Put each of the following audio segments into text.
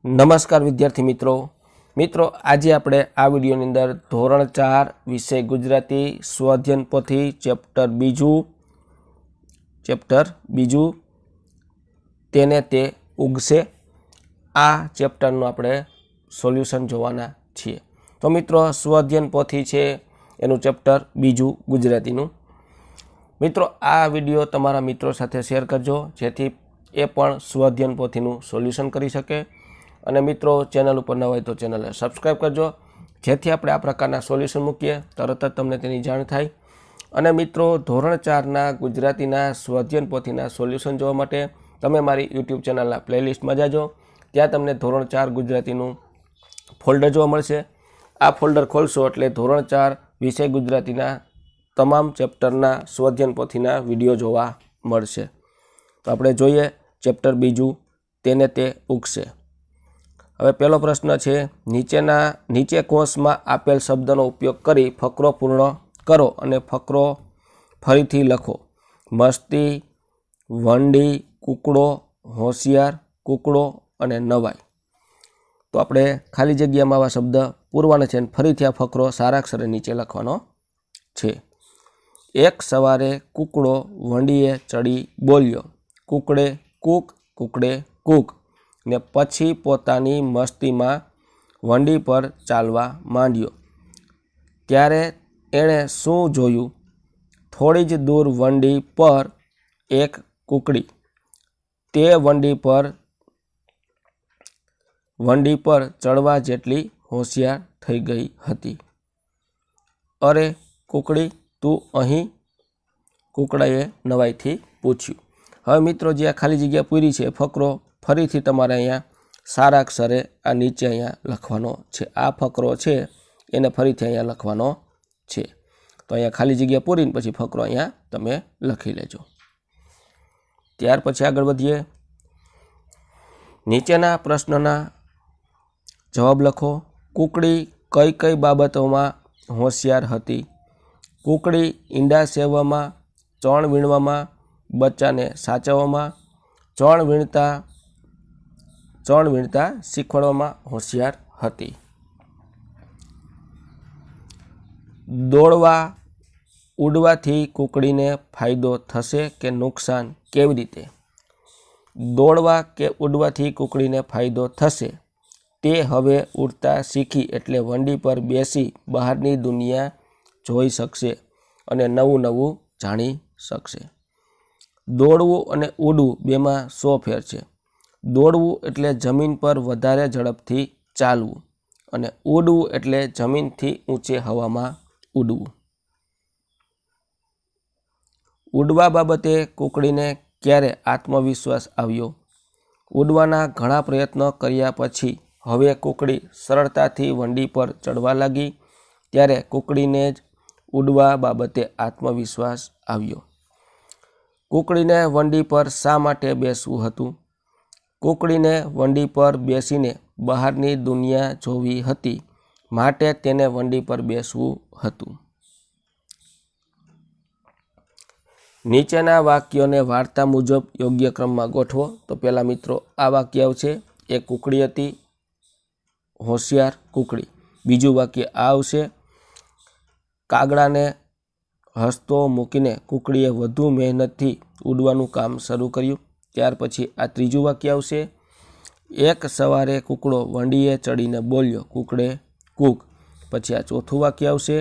નમસ્કાર વિદ્યાર્થી મિત્રો આજે આપણે આ વિડિયોની અંદર ધોરણ 4 વિષય ગુજરાતી સ્વઅધ્યયન પોથી ચેપ્ટર બીજું તેને તે ઉગશે આ ચેપ્ટરનું આપણે સોલ્યુશન જોવાના છીએ। તો મિત્રો સ્વઅધ્યયન પોથી છે એનું ચેપ્ટર બીજું ગુજરાતીનું। મિત્રો આ વિડિયો તમારા મિત્રો સાથે શેર કરજો જેથી એ પણ સ્વઅધ્યયન પોથીનું સોલ્યુશન કરી શકે। અને મિત્રો ચેનલ ઉપર ન હોય તો ચેનલને સબસ્ક્રાઇબ કરજો જેથી આપણે આ પ્રકારના સોલ્યુશન મૂકીએ તરત જ તમને તેની જાણ થાય। અને મિત્રો ધોરણ 4ના ગુજરાતીના સ્વઅધ્યયન પોથીના સોલ્યુશન જોવા માટે તમે મારી YouTube ચેનલના પ્લેલિસ્ટમાં જાજો। ત્યાં તમને ધોરણ 4 ગુજરાતીનું ફોલ્ડર જોવા મળશે। આ ફોલ્ડર ખોલશો એટલે ધોરણ 4 વિષય ગુજરાતીના તમામ ચેપ્ટરના સ્વઅધ્યયન પોથીના વિડીયો જોવા મળશે। તો આપણે જોઈએ ચેપ્ટર બીજું તેને તે ઉગશે। હવે પહેલો પ્રશ્ન છે નીચે કોષમાં આપેલ શબ્દનો ઉપયોગ કરી ફકરો પૂર્ણ કરો અને ફકરો ફરીથી લખો। મસ્તી, વંડી, કૂકડો, હોશિયાર, કૂકડો અને નવાઈ। તો આપણે ખાલી જગ્યામાં આવા શબ્દ પૂરવાના છે અને ફરીથી આ ફકરો સારા અક્ષરે નીચે લખવાનો છે। એક સવારે કૂકડો વંડીએ ચડી બોલ્યો, કૂકડે કૂક, કૂકડે કૂક, ને પછી પોતાની મસ્તીમાં વંડી પર ચાલવા માંડ્યો। ત્યારે એણે શું જોયું? થોડી જ દૂર વંડી પર એક કૂકડી તે વંડી પર ચડવા જેટલી હોશિયાર થઈ ગઈ હતી। અરે કૂકડી, તું અહીં? કૂકડાએ નવાઈથી પૂછ્યું। હવે મિત્રો જે આ ખાલી જગ્યા પૂરી છે ફકરો ફરીથી તમારે અહીંયા સારા અક્ષરે આ નીચે અહીંયા લખવાનો છે। આ ફકરો છે એને ફરીથી અહીંયા લખવાનો છે। તો અહીંયા ખાલી જગ્યા પૂરીને પછી ફકરો અહીંયા તમે લખી લેજો। ત્યાર પછી આગળ વધીએ। નીચેના પ્રશ્નના જવાબ લખો। કૂકડી કઈ કઈ બાબતોમાં હોશિયાર હતી? કૂકડી ઈંડા સેવવામાં, ચણ વીણવામાં, બચ્ચાને સાચવવામાં, ચણ વીણતા શીખવાડવામાં હોશિયાર હતી। ઉડવાથી કૂકડીને ફાયદો થશે કે નુકસાન? કેવી રીતે? દોડવા કે ઉડવાથી કૂકડીને ફાયદો થશે। તે હવે ઉડતા શીખી એટલે વંડી પર બેસી બહારની દુનિયા જોઈ શકશે અને નવું નવું જાણી શકશે। દોડવું અને ઉડવું બેમાં શો ફેર છે? દોડવું એટલે જમીન પર વધારે ઝડપથી ચાલવું અને ઉડવું એટલે જમીનથી ઊંચે હવામાં ઉડવું। ઉડવા બાબતે કૂકડીને ક્યારે આત્મવિશ્વાસ આવ્યો? ઉડવાના ઘણા પ્રયત્નો કર્યા પછી હવે કૂકડી સરળતાથી વંડી પર ચડવા લાગી ત્યારે કૂકડીને જ ઉડવા બાબતે આત્મવિશ્વાસ આવ્યો। કૂકડીને વંડી પર શા માટે બેસવું હતું? કૂકડીને વંડી પર બેસીને બહારની દુનિયા જોવી હતી માટે તેને વંડી પર બેસવું હતું। નીચેના વાક્યોને વાર્તા મુજબ યોગ્ય ક્રમમાં ગોઠવો। તો પહેલા મિત્રો આ વાક્ય આવશે, એક કૂકડી હતી, હોશિયાર કૂકડી। બીજું વાક્ય આ આવશે, કાગડાને હસતો મૂકીને કૂકડીએ વધુ મહેનતથી ઉડવાનું કામ શરૂ કર્યું। ત્યાર પછી આ ત્રીજું વાક્ય આવશે, એક સવારે કૂકડો વંડીએ ચડીને બોલ્યો, કૂકડે કૂક। પછી આ ચોથું વાક્ય આવશે,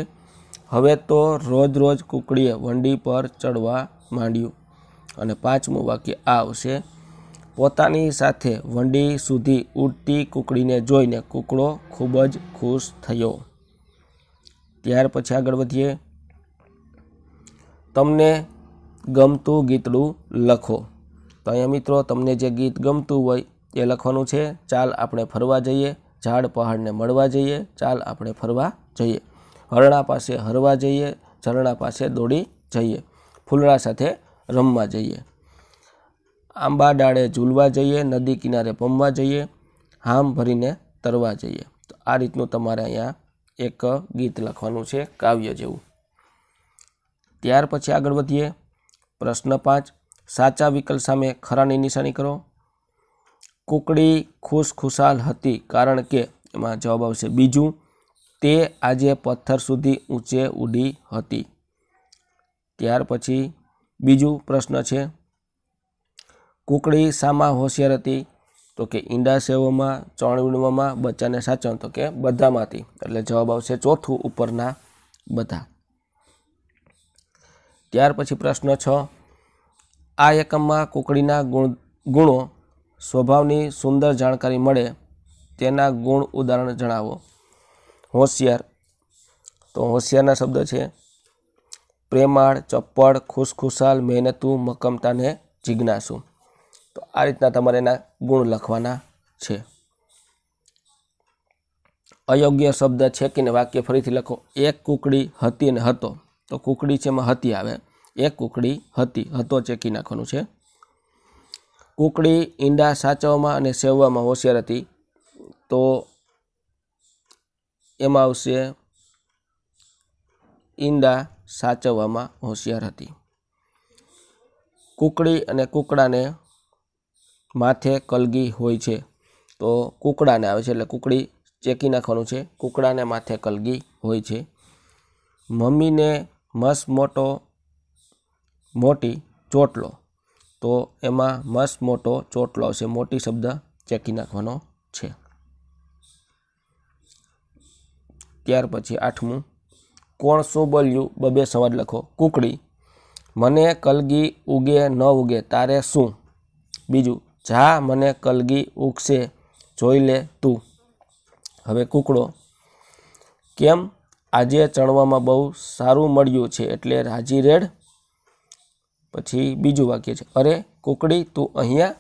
હવે તો રોજ રોજ કૂકડીએ વંડી પર ચડવા માંડ્યું। અને પાંચમું વાક્ય આ આવશે, પોતાની સાથે વંડી સુધી ઉડતી કૂકડીને જોઈને કૂકડો ખૂબ જ ખુશ થયો। ત્યાર પછી આગળ વધીએ। તમને ગમતું ગીતડું લખો। તો અહીંયા મિત્રો તમને જે ગીત ગમતું હોય એ લખવાનું છે। ચાલ આપણે ફરવા જઈએ, ઝાડ પહાડને મળવા જઈએ, ચાલ આપણે ફરવા જઈએ, હરણા પાસે હરવા જઈએ, ઝરણા પાસે દોડી જઈએ, ફૂલડા સાથે રમવા જઈએ, આંબા ડાળે ઝૂલવા જઈએ, નદી કિનારે પમવા જઈએ, હામ ભરીને તરવા જઈએ। તો આ રીતનું તમારે અહીંયા એક ગીત લખવાનું છે કાવ્ય જેવું। ત્યાર પછી આગળ વધીએ। પ્રશ્ન 5, સાચા વિકલ્પ સામે ખરાની નિશાની કરો। કુકડી ખુશખુશાલ હતી કારણ કે એમાં જવાબ આવશે બીજું, તે આજે પથ્થર સુધી ઊંચે ઉડી હતી. ત્યાર પછી બીજું પ્રશ્ન છે, કુકડી શામાં હોશિયાર હતી? તો કે ઈંડા સેવવામાં, ચણ વીણવામાં, બચ્ચાને સાચવવામાં. તો કે બધામાંથી. એટલે જવાબ આવશે ચોથું, ઉપરના બધા. ત્યાર પછી પ્રશ્ન 6, આ એકમમાં કુકડીના ગુણો સ્વભાવની સુંદર જાણકારી મળે તેના ગુણ ઉદાહરણ જણાવો. હોશિયાર, તો હોશિયારના શબ્દ છે પ્રેમાળ, ચપળ, ખુશખુશાલ, મહેનતુ, મક્કમતા ને જિજ્ઞાસુ. તો આ રીતના તમારે એના ગુણ લખવાના છે. અયોગ્ય શબ્દ છે કે ને વાક્ય ફરીથી લખો. એક કુકડી હતી અને હતો. તો કુકડી છે એમાં હતી આવે. એક કુકડી હતી, હતો ચેકી નાખવાનું છે. કુકડી ઈંડા સાચવવામાં અને સેવવામાં હોશિયાર હતી. તો એમાં આવશે ઈંડા સાચવવામાં હોશિયાર હતી. કુકડી અને કુકડાને માથે કલગી હોય છે. તો કુકડાને આવે છે એટલે કુકડી ચેકી નાખવાનું છે. કુકડાને માથે કલગી હોય છે. મમ્મીને મસ્ત મોટી ચોટલો. તો એમાં મસ્ત મોટો ચોટલો આવશે. મોટી શબ્દ ચેકી નાખવાનો છે. ત્યાર પછી 8મું, કોણ શું બોલ્યું? બબે સંવાદ લખો. કુકડી, મને કલગી ઉગે ન ઉગે તારે શું? બીજું, જા મને કલગી ઉગશે જોઈ લે તું. હવે કુકડો, કેમ આજે ચણવામાં બહુ સારું મળ્યું છે એટલે રાજી રેડ. પછી બીજું વાક્ય છે, અરે કુકડી તું અહીંયા.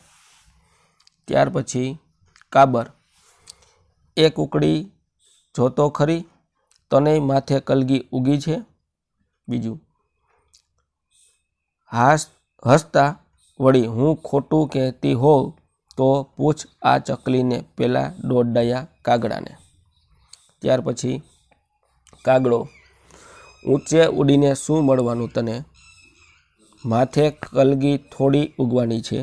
ત્યાર પછી કાબર, એ કુકડી જોતો ખરી તને માથે કલગી ઉગી છે. બીજું, હસતા વળી હું ખોટું કહેતી હોઉં તો પૂછ આ ચકલીને પેલા દોડાયા કાગડાને. ત્યાર પછી કાગડો, ઊંચે ઉડીને શું મળવાનું તને? માથે કલગી થોડી ઉગવાની છે.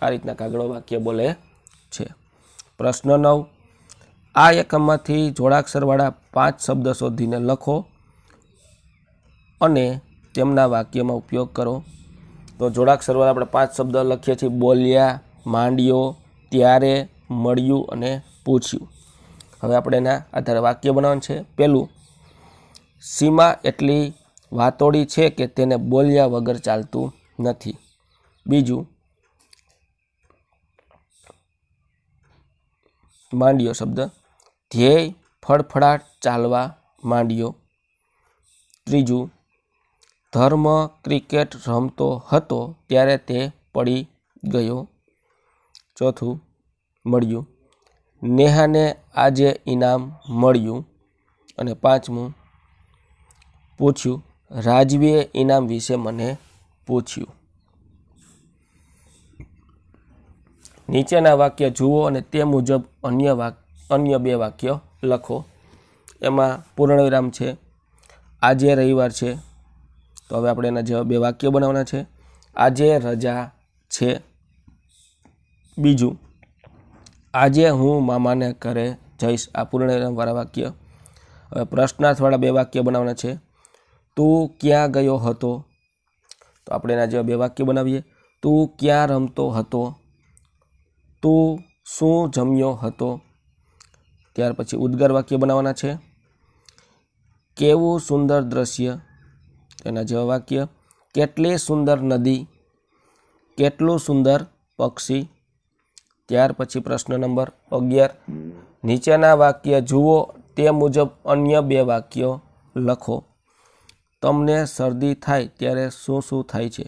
આ રીતના કાગડો વાક્ય બોલે છે. પ્રશ્ન 9, આ એકમમાંથી જોડાક્ષરવાળા 5 શબ્દ શોધીને લખો અને તેમના વાક્યમાં ઉપયોગ કરો. તો જોડાક્ષરવાળા આપણે 5 શબ્દ લખીએ છીએ. બોલ્યા, માંડ્યો, ત્યારે, મળ્યું અને પૂછ્યું. હવે આપણે એના આધારે વાક્ય બનાવવાનું છે. પહેલું, સીમા એટલી વાતોડી છે કે તેને બોલ્યા વગર ચાલતું નથી. બીજું, માંડ્યો શબ્દ, ધ્યેય ફળફળાટ ચાલવા માંડ્યો. ત્રીજું, ધર્મ ક્રિકેટ રમતો હતો ત્યારે તે પડી ગયો. ચોથું, મળ્યું, નેહાને આજે ઇનામ મળ્યું. અને 5મું, પૂછ્યું, રાજવીએ ઇનામ વિશે મને પૂછ્યું. નીચેના વાક્ય જુઓ અને તે મુજબ અન્ય 2 વાક્ય લખો. એમાં પૂર્ણવિરામ છે. આજે રવિવાર છે. તો હવે આપણે એના જેવા 2 વાક્ય બનાવવાના છે. આજે રજા છે. બીજું, આજે હું મામાને ઘરે જઈશ. આ પૂર્ણવિરામવાળા વાક્ય. હવે પ્રશ્નાર્થવાળા 2 વાક્ય બનાવવાના છે. તું ક્યાં ગયો હતો? તો આપણે એના જેવા 2 વાક્ય બનાવીએ. તું ક્યાં રમતો હતો? તું શું જમ્યો હતો? ત્યાર પછી ઉદ્ગાર વાક્ય બનાવવાના છે. કેવું સુંદર દ્રશ્ય. એના જેવા વાક્ય, કેટલી સુંદર નદી, કેટલું સુંદર પક્ષી. ત્યાર પછી પ્રશ્ન નંબર 11, નીચેના વાક્ય જુઓ તે મુજબ અન્ય 2 વાક્યો લખો. તમને શરદી થાય ત્યારે શું શું થાય છે?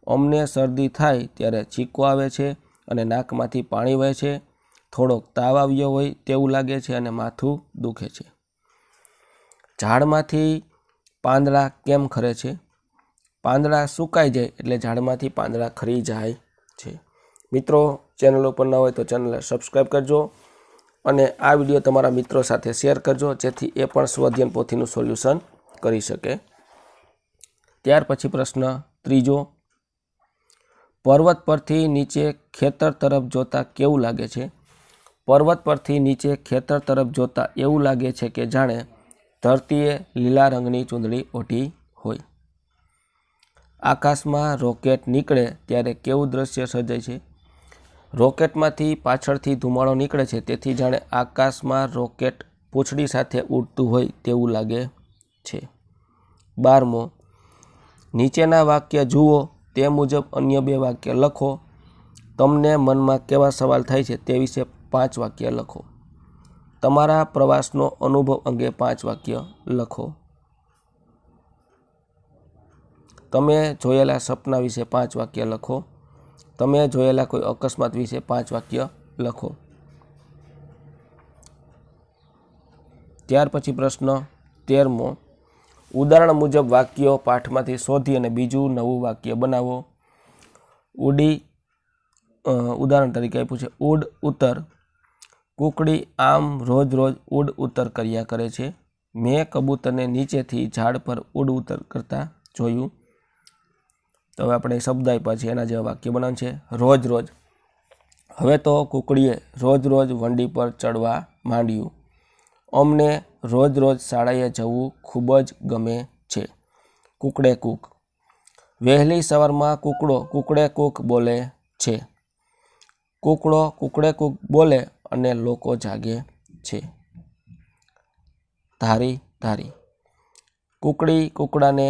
અમને શરદી થાય ત્યારે છીંકો આવે છે અને નાકમાંથી પાણી વહે છે. થોડોક તાવ આવ્યો હોય તેવું લાગે છે અને માથું દુખે છે. ઝાડમાંથી પાંદડા કેમ ખરે છે? પાંદડા સુકાઈ જાય એટલે ઝાડમાંથી પાંદડા ખરી જાય છે. મિત્રો, ચેનલ ઉપર ન હોય તો ચેનલને સબસ્ક્રાઈબ કરજો અને આ વિડીયો તમારા મિત્રો સાથે શેર કરજો જેથી એ પણ સ્વઅધ્યયન પોથીનું સોલ્યુશન કરી શકે. ત્યાર પછી પ્રશ્ન 3, પર્વત પરથી નીચે ખેતર તરફ જોતા કેવું લાગે છે? પર્વત પરથી નીચે ખેતર તરફ જોતા એવું લાગે છે કે જાણે ધરતીએ લીલા રંગની ચૂંદડી ઓઢી હોય. આકાશમાં રોકેટ નીકળે ત્યારે કેવું દ્રશ્ય સર્જાય છે? રોકેટમાંથી પાછળથી ધુમાડો નીકળે છે, તેથી જાણે આકાશમાં રોકેટ પૂંછડી સાથે ઉડતું હોય તેવું લાગે છે. 12મો, નીચેના વાક્ય જુઓ, તે મુજબ અન્ય 2 વાક્ય લખો. તમને મનમાં કેવા સવાલ થાય છે તે વિશે 5 વાક્ય લખો. તમારા પ્રવાસનો અનુભવ અંગે 5 વાક્ય લખો. તમે જોયેલા સપના વિશે 5 વાક્ય લખો. તમે જોયેલા કોઈ અકસ્માત વિશે 5 વાક્ય લખો. ત્યાર પછી પ્રશ્ન 13મો, ઉદાહરણ મુજબ વાક્યો પાઠમાંથી શોધી અને બીજું નવું વાક્ય બનાવો. ઉદાહરણ તરીકે આપ્યું છે, ઉડ ઉતર. કુકડી આમ રોજ રોજ ઉડ ઉતર કર્યા કરે છે. મેં કબૂતરને નીચેથી ઝાડ પર ઉડ ઉતર કરતા જોયું. તો હવે આપણે શબ્દ આપ્યા છે એના જેવા વાક્ય બનાવવાનું છે. રોજ રોજ. હવે તો કુકડીએ રોજ રોજ વંડી પર ચડવા માંડ્યું. અમને રોજ રોજ શાળાએ જવું ખૂબ જ ગમે છે. કુકડે કૂક. વહેલી સવારમાં કૂકડો કુકડે કૂક બોલે છે. કૂકડો કુકડે કૂક બોલે અને લોકો જાગે છે. ધારી ધારી. કુકડી કુકડાને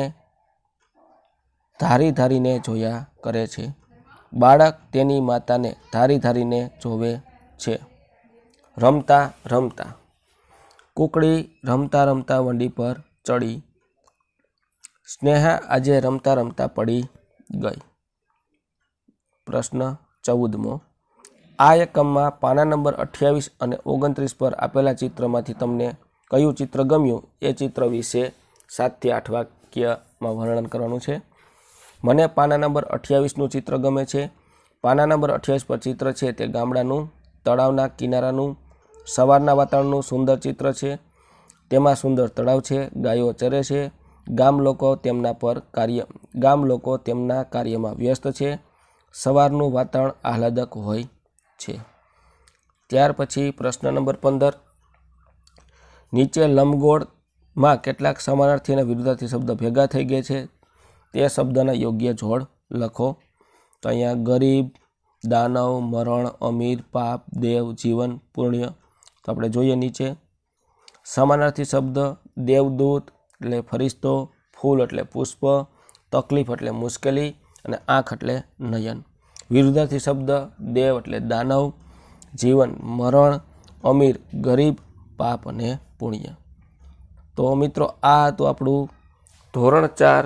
ધારી ધારીને જોયા કરે છે. બાળક તેની માતાને ધારી ધારીને જોવે છે. રમતા રમતા. કુકડી રમતા રમતા વંડી પર ચડી. સ્નેહા આજે રમતા રમતા પડી ગઈ. પ્રશ્ન 14મો, આ એકમમાં પાના નંબર 28 અને 29 પર આપેલા ચિત્રમાંથી તમને કયું ચિત્ર ગમ્યું એ ચિત્ર વિશે 7 થી 8 વાક્યમાં વર્ણન કરવાનું છે. મને પાના નંબર 28નું ચિત્ર ગમે છે. પાના નંબર 28 પર ચિત્ર છે તે ગામડાનું, તળાવના કિનારાનું, સવારના વાતાવરણનું સુંદર ચિત્ર છે. તેમાં સુંદર તળાવ છે, ગાયો ચરે છે, ગામ લોકો તેમના કાર્યમાં વ્યસ્ત છે. સવારનું વાતાવરણ આહલાદક હોય છે. ત્યાર પછી પ્રશ્ન નંબર 15, નીચે લંબગોળમાં કેટલાક સમાનાર્થી અને વિરુદ્ધાર્થી શબ્દ ભેગા થઈ ગયા છે. તે શબ્દના યોગ્ય જોડ લખો. તો અહીંયા ગરીબ, દાનવ, મરણ, અમીર, પાપ, દેવ, જીવન, પુણ્ય. તો આપણે જોઈએ નીચે. સમાનાર્થી શબ્દ દેવદૂત એટલે ફરિશ્તો, ફૂલ એટલે પુષ્પ, તકલીફ એટલે મુશ્કેલી અને આંખ એટલે નયન. વિરુદ્ધાર્થી શબ્દ દેવ એટલે દાનવ, જીવન મરણ, અમીર ગરીબ, પાપ અને પુણ્ય. તો મિત્રો આ હતું આપણું ધોરણ 4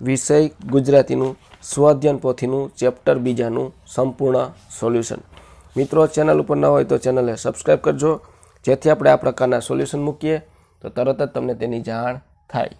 વિષય ગુજરાતીનું સ્વઅધ્યયન પોથીનું ચેપ્ટર 2નું સંપૂર્ણ સોલ્યુશન. મિત્રો ચેનલ ઉપર ન હોય તો ચેનલને સબસ્ક્રાઈબ કરજો, જેથી આપણે આ પ્રકારના સોલ્યુશન મૂકીએ તો તરત જ તમને તેની જાણ થાય.